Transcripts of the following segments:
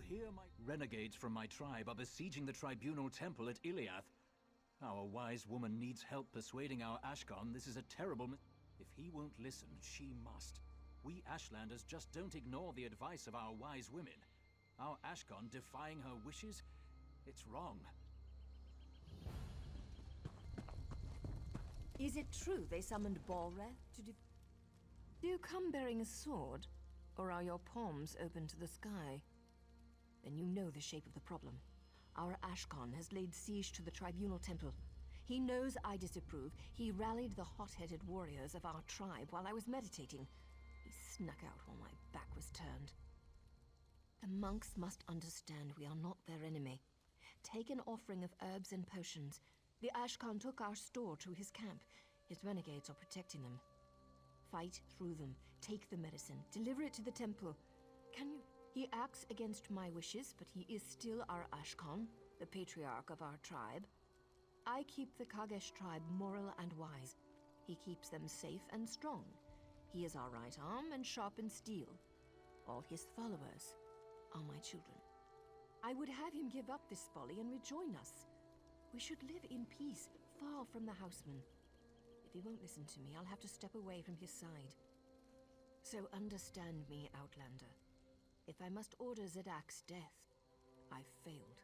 hear my... Renegades from my tribe are besieging the tribunal temple at Illiath. Our wise woman needs help persuading our Ashkon this is a terrible If he won't listen, she must. We Ashlanders just don't ignore the advice of our wise women. Our Ashkon defying her wishes? It's wrong. Is it true they summoned Balreth to do you come bearing a sword? Or are your palms open to the sky? Then you know the shape of the problem. Our Ashkon has laid siege to the Tribunal Temple. He knows I disapprove. He rallied the hot-headed warriors of our tribe while I was meditating. He snuck out while my back was turned. The monks must understand we are not their enemy. Take an offering of herbs and potions. The Ashkon took our store to his camp. His renegades are protecting them. Fight through them. Take the medicine. Deliver it to the temple. Can you... He acts against my wishes, but he is still our Ashkon, the patriarch of our tribe. I keep the Kagesh tribe moral and wise. He keeps them safe and strong. He is our right arm and sharpened steel. All his followers are my children. I would have him give up this folly and rejoin us. We should live in peace, far from the houseman. If he won't listen to me, I'll have to step away from his side. So understand me, Outlander. If I must order Zedak's death, I've failed.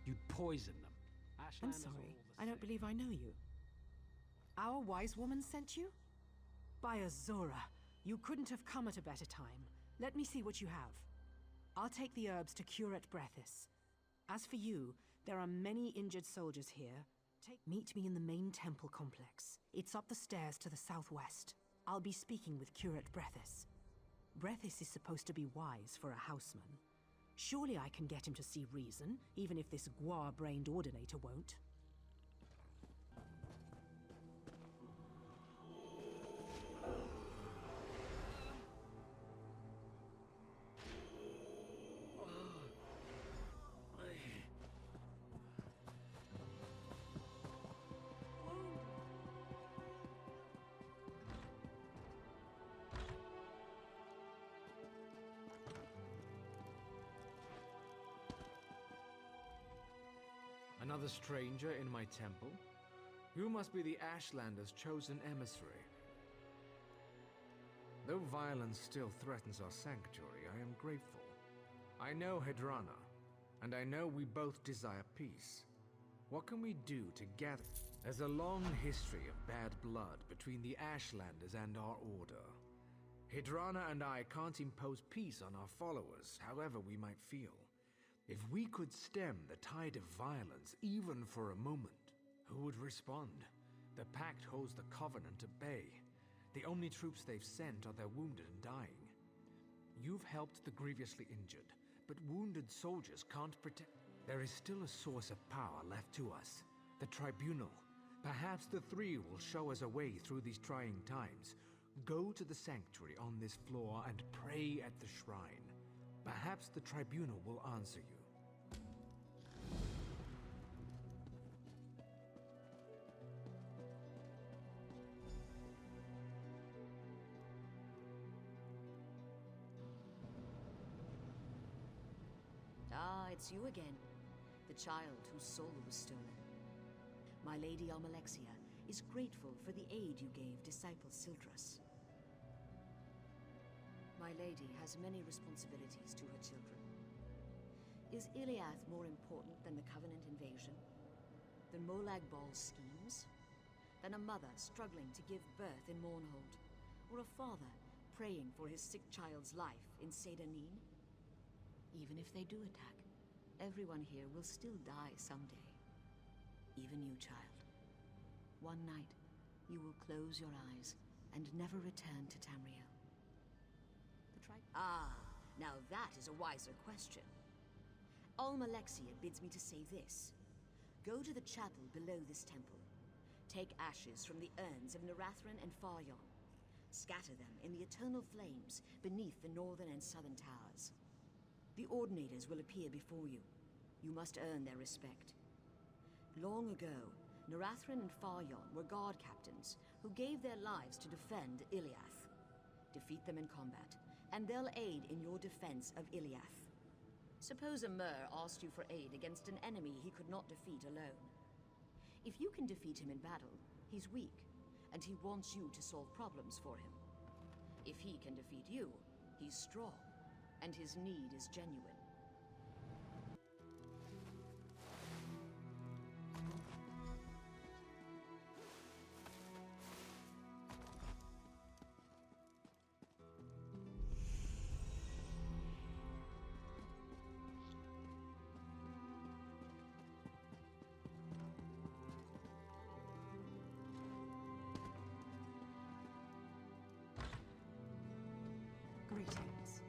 You'd poison them. I'm sorry, I don't believe I know you. Our wise woman sent you? By Azora, you couldn't have come at a better time. Let me see what you have. I'll take the herbs to Curate Brethis. As for you, there are many injured soldiers here. Meet me in the main temple complex. It's up the stairs to the southwest. I'll be speaking with Curate Brethis. Brethis is supposed to be wise for a houseman. Surely I can get him to see reason, even if this guar-brained ordinator won't. Another stranger in my temple? You must be the Ashlander's chosen emissary. Though violence still threatens our sanctuary, I am grateful. I know Hedrana, and I know we both desire peace. What can we do together? There's a long history of bad blood between the Ashlanders and our order. Hedrana and I can't impose peace on our followers, however we might feel. If we could stem the tide of violence, even for a moment, who would respond? The Pact holds the Covenant at bay. The only troops they've sent are their wounded and dying. You've helped the grievously injured, but wounded soldiers can't protect... There is still a source of power left to us, the Tribunal. Perhaps the three will show us a way through these trying times. Go to the sanctuary on this floor and pray at the shrine. Perhaps the Tribunal will answer you. Ah, it's you again. The child whose soul was stolen. My lady Almalexia is grateful for the aid you gave disciple Sildras. My lady has many responsibilities to her children. Is Illiath more important than the Covenant invasion? Than Molag Bal's schemes? Than a mother struggling to give birth in Mournhold? Or a father praying for his sick child's life in Sedanin? Even if they do attack, everyone here will still die someday. Even you, child. One night, you will close your eyes and never return to Tamriel. Now that is a wiser question. Almalexia bids me to say this. Go to the chapel below this temple. Take ashes from the urns of Narathran and Faryon. Scatter them in the eternal flames beneath the northern and southern towers. The Ordinators will appear before you. You must earn their respect. Long ago, Narathran and Faryon were guard captains who gave their lives to defend Illiath. Defeat them in combat, and they'll aid in your defense of Illiath. Suppose a Mer asked you for aid against an enemy he could not defeat alone. If you can defeat him in battle, he's weak, and he wants you to solve problems for him. If he can defeat you, he's strong, and his need is genuine. Greetings.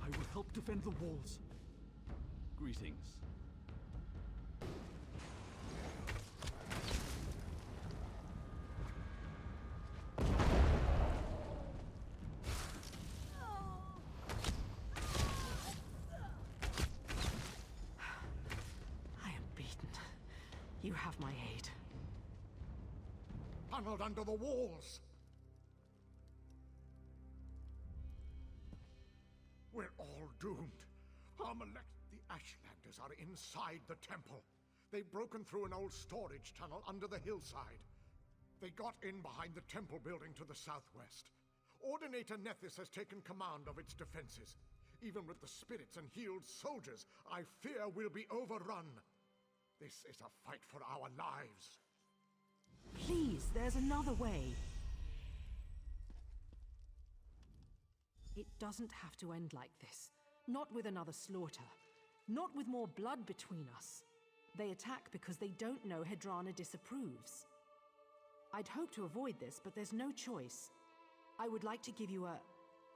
I will help defend the walls. Greetings. I am beaten. You have my aid. Tunneled under the walls! We're all doomed. The Ashlanders are inside the temple. They've broken through an old storage tunnel under the hillside. They got in behind the temple building to the southwest. Ordinator Nethys has taken command of its defenses. Even with the spirits and healed soldiers, I fear we'll be overrun. This is a fight for our lives. Please, there's another way. It doesn't have to end like this. Not with another slaughter. Not with more blood between us. They attack because they don't know Hedrana disapproves. I'd hope to avoid this, but there's no choice. I would like to give you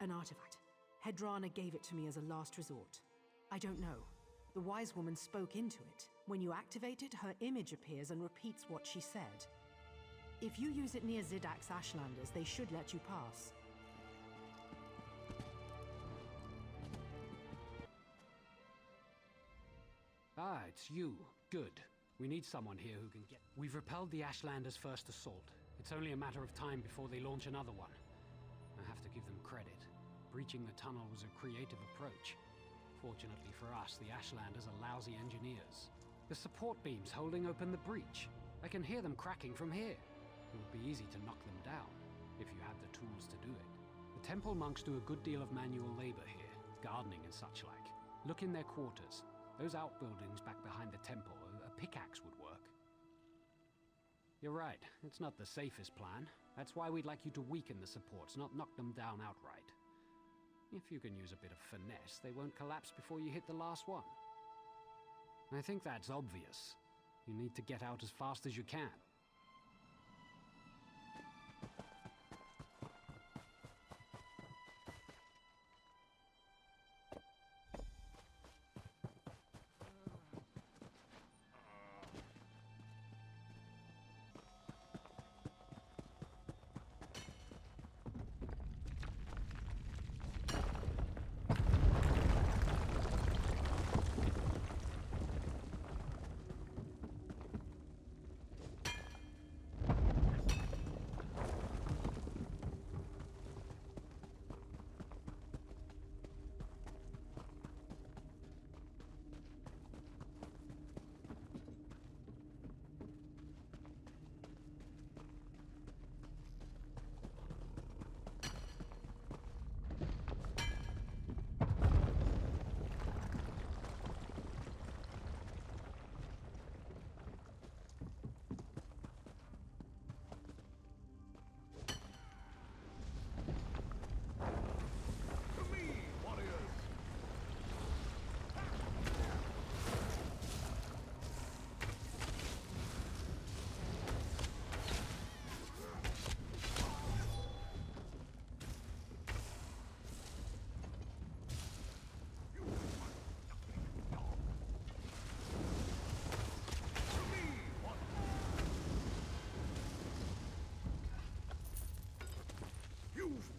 an artifact. Hedrana gave it to me as a last resort. I don't know. The wise woman spoke into it. When you activate it, her image appears and repeats what she said. If you use it near Zidak's Ashlanders, they should let you pass. Ah, it's you. Good. We need someone here who can get... We've repelled the Ashlanders' first assault. It's only a matter of time before they launch another one. I have to give them credit. Breaching the tunnel was a creative approach. Fortunately for us, the Ashlanders are lousy engineers. The support beam's holding open the breach. I can hear them cracking from here. It would be easy to knock them down, if you had the tools to do it. The temple monks do a good deal of manual labor here, gardening and such like. Look in their quarters. Those outbuildings back behind the temple, a pickaxe would work. You're right, it's not the safest plan. That's why we'd like you to weaken the supports, not knock them down outright. If you can use a bit of finesse, they won't collapse before you hit the last one. I think that's obvious. You need to get out as fast as you can.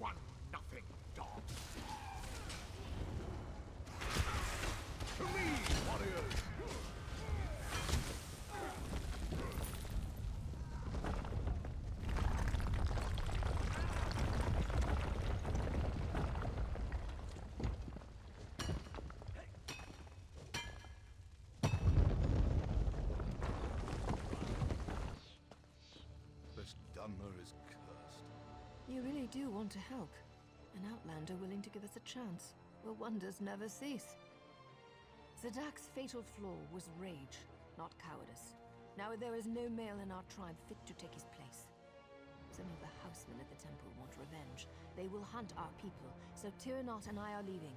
one-nothing dog. To me, warriors! This Dunmer is cursed. You really do want to help. An outlander willing to give us a chance. Well, wonders never cease. Zadak's fatal flaw was rage, not cowardice. Now there is no male in our tribe fit to take his place. Some of the housemen at the temple want revenge. They will hunt our people, so Tyrannot and I are leaving.